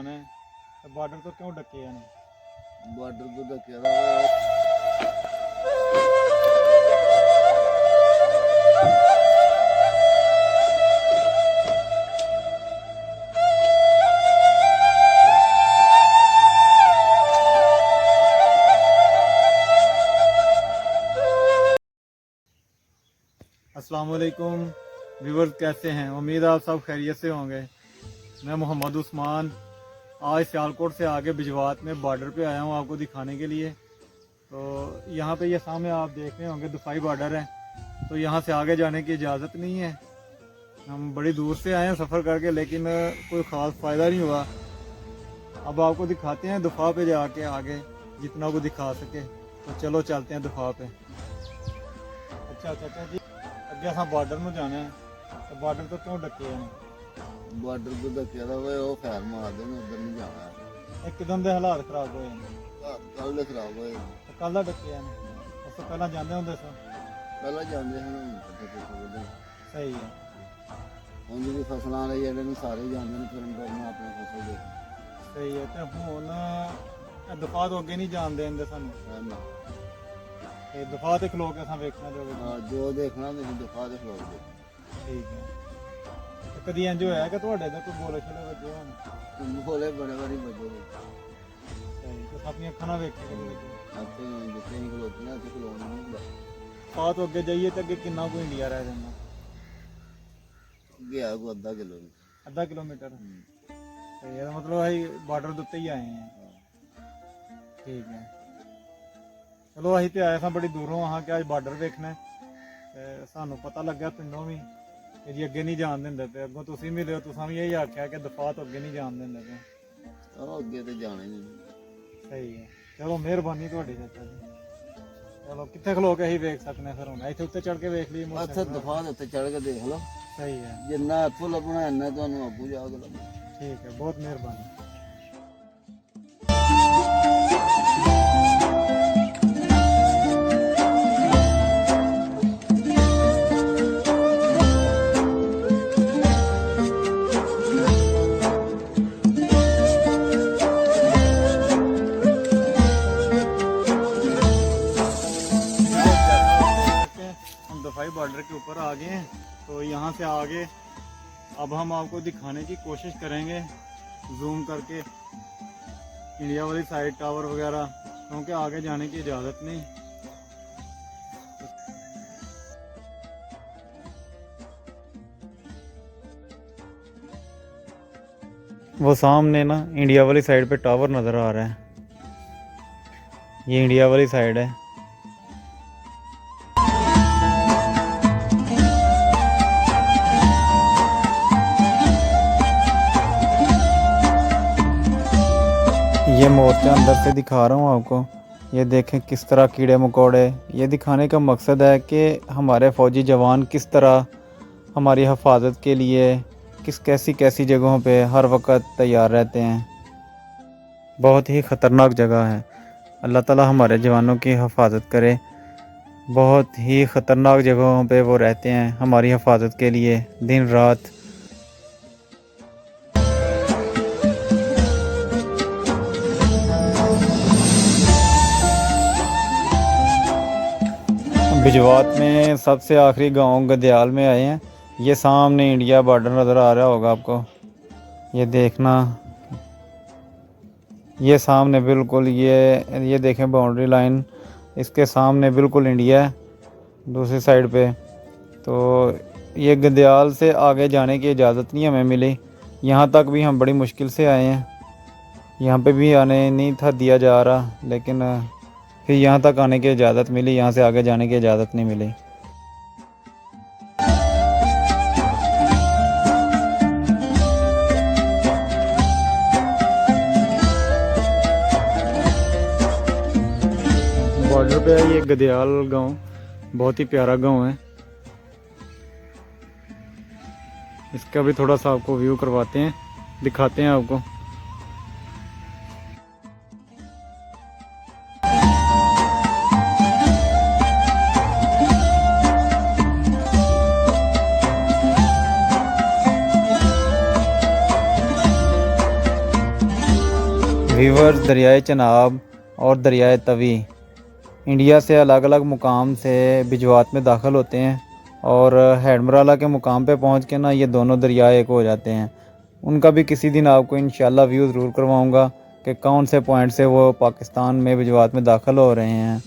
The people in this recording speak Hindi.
जाना है तो बॉर्डर तो क्यों ढके हैं? बॉर्डर तो ढके अस्सलाम वालेकुम व्यूवर्स, कैसे हैं? उम्मीद है आप सब खैरियत से होंगे। मैं मोहम्मद उस्मान आज सियालकोट से आगे बिजवात में बॉर्डर पे आया हूँ आपको दिखाने के लिए। तो यहाँ पे ये सामने आप देख रहे होंगे दुफाई बॉर्डर है, तो यहाँ से आगे जाने की इजाज़त नहीं है। हम बड़ी दूर से आए हैं सफ़र करके, लेकिन कोई ख़ास फ़ायदा नहीं हुआ। अब आपको दिखाते हैं दुफा पे जाके आगे जितना को दिखा सके। तो चलो चलते हैं दुफा पे। अच्छा चाचा जी, अगे असा बॉर्डर में जाना है तो बॉर्डर तो क्यों ढके हैं? बॉर्डर तो ढके वो खैर मार देने, उधर नहीं जाना है। एकदम के हालात खराब हुए कल दे खराब होए तो कल का ढके हैं। उस तो पहला जाते होंगे सो पहला जाते हैं। सही है। हम जी फसलों वाले ਜਿਹੜੇ ਸਾਰੇ ਜਾਂਦੇ ਨੇ ਫਿਰਨ ਕਰਨ ਆਪਣੇ ਫਸਲ ਦੇ। सही है। तो ਹੁਣ ਦਫਾ ਤੋਂ ਅੱਗੇ ਨਹੀਂ ਜਾਣ ਦੇਂਦੇ ਸਾਨੂੰ। ਤੇ ਦਫਾ ਤੇ ਖਲੋ ਕੇ ਅਸਾਂ ਵੇਖਣਾ ਜਾਵੇ। ਹਾਂ, ਜੋ ਦੇਖਣਾ ਤੁਸੀਂ ਦਿਖਾ ਦੇ ਖਲੋ ਕੇ। ਠੀਕ ਹੈ। ਤੇ ਕਦੀ ਇੰਜ ਹੋਇਆ ਕਿ ਤੁਹਾਡੇ ਦਾ ਕੋਈ ਗੋਲੇ ਛੋਲੇ ਵੱਜੇ ਹੋਣ? ਗੋਲੇ ਬੜੇ ਬੜੀ ਵੱਜੇ ਨੇ। ਸਹੀ। ਤੇ ਆਪਣੀਆਂ ਅੱਖਾਂ ਨਾਲ ਵੇਖੇ ਕਦੀ ਵੱਜੇ? ਆਪੇ ਜਿੱਥੇ ਨਹੀਂ ਖਲੋਤੇ ਨਾ ਉੱਥੇ ਖਲੋਣਾ ਨਹੀਂ ਹੁੰਦਾ। ਦਫਾ ਤੋਂ ਅੱਗੇ ਜਾਈਏ ਤੇ ਅੱਗੇ ਕਿੰਨਾ ਕੁ ਇੰਡੀਆ ਰਹਿ ਜਾਂਦਾ? ਗਿਆ ਕੋ ਅੱਧਾ ਕਿਲੋਮੀਟਰ। ਅੱਧਾ ਕਿਲੋਮੀਟਰ। ਤੇ ਇਹਦਾ ਮਤਲਬ ਅਸੀਂ ਬਾਰਡਰ ਦੇ ਉੱਤੇ ਹੀ ਆਏ ਹਾਂ। ਠੀਕ ਹੈ। ਚਲੋ ਅਸੀਂ ਤੇ ਆਏ ਸਾਂ ਬੜੀ ਦੂਰੋਂ ਆਹਾਂ ਕਿ ਅੱਜ ਬਾਰਡਰ ਵੇਖਣਾ ਤੇ ਸਾਨੂੰ ਪਤਾ ਲੱਗਿਆ ਪਿੰਡੋਂ ਵੀ ਕਿ ਜੀ ਅੱਗੇ ਨਹੀਂ ਜਾਣ ਦਿੰਦੇ ਤੇ ਅੱਗੋਂ ਤੁਸੀਂ ਮਿਲਿਓ, ਤੁਸੀਂ ਵੀ ਇਹੀ ਆਖਿਆ ਕਿ ਦਫਾ ਤੋਂ ਅੱਗੇ ਨਹੀਂ ਜਾਣ ਦਿੰਦੇ ਤੇ ਉਹ ਅੱਗੇ ਤੇ ਜਾਣਾ ਹੀ ਨਹੀਂ। ਸਹੀ ਹੈ। ਚਲੋ ਮਿਹਰਬਾਨੀ ਤੁਹਾਡੀ ਚਾਚਾ ਜੀ। ਚਲੋ ਕਿੱਥੇ ਖਲੋ ਕੇ ਅਸੀਂ ਵੇਖ ਸਕਦੇ ਫਿਰ? ਹੁਣ ਇੱਥੇ ਉੱਤੇ ਚੜ ਕੇ ਵੇਖ ਲਈਏ? ਇੱਥੇ ਦਫਾ ਦੇ ਉੱਤੇ ਚੜ ਕੇ ਦੇਖ ਲਓ। ਸਹੀ ਹੈ। ਜਿੰਨਾ ਇੱਥੋਂ ਲੱਭਣਾ ਇੰਨਾ ਤੁਹਾਨੂੰ ਅੱਗੋਂ ਜਾ ਕੇ ਲੱਭਣਾ। ਠੀਕ ਹੈ, ਬਹੁਤ ਮਿਹਰਬਾਨੀ। दफाई बॉर्डर के ऊपर आ गए हैं, तो यहाँ से आगे अब हम आपको दिखाने की कोशिश करेंगे जूम करके इंडिया वाली साइड टावर वगैरह, क्योंकि आगे जाने की इजाज़त नहीं। वो सामने ना इंडिया वाली साइड पे टावर नज़र आ रहा है, ये इंडिया वाली साइड है। ये मोर्चा अंदर से दिखा रहा हूँ आपको। ये देखें किस तरह कीड़े मकोड़े। ये दिखाने का मकसद है कि हमारे फ़ौजी जवान किस तरह हमारी हिफाजत के लिए कैसी कैसी जगहों पे हर वक्त तैयार रहते हैं। बहुत ही ख़तरनाक जगह है। अल्लाह ताला हमारे जवानों की हिफाजत करे। बहुत ही ख़तरनाक जगहों पे वो रहते हैं हमारी हिफाजत के लिए दिन रात। बिजवात में सबसे आखिरी गांव गदयाल में आए हैं। ये सामने इंडिया बॉर्डर नज़र आ रहा होगा आपको। ये देखना, ये सामने बिल्कुल ये देखें बाउंड्री लाइन, इसके सामने बिल्कुल इंडिया है दूसरी साइड पे। तो ये गदयाल से आगे जाने की इजाज़त नहीं हमें मिली। यहाँ तक भी हम बड़ी मुश्किल से आए हैं, यहाँ पे भी आने नहीं था दिया जा रहा, लेकिन फिर यहाँ तक आने की इजाज़त मिली, यहाँ से आगे जाने की इजाज़त नहीं मिली। बॉर्डर पे है ये गदयाल गांव, बहुत ही प्यारा गांव है। इसका भी थोड़ा सा आपको व्यू करवाते हैं, दिखाते हैं आपको। वीवर्स, दरियाए चनाब और दरियाए तवी इंडिया से अलग अलग मुकाम से बिजवात में दाखिल होते हैं और हेडमराला के मुकाम पे पहुंच के ना ये दोनों दरिया एक हो जाते हैं। उनका भी किसी दिन आपको इंशाल्लाह व्यू ज़रूर करवाऊंगा कि कौन से पॉइंट से वो पाकिस्तान में बिजवात में दाखिल हो रहे हैं।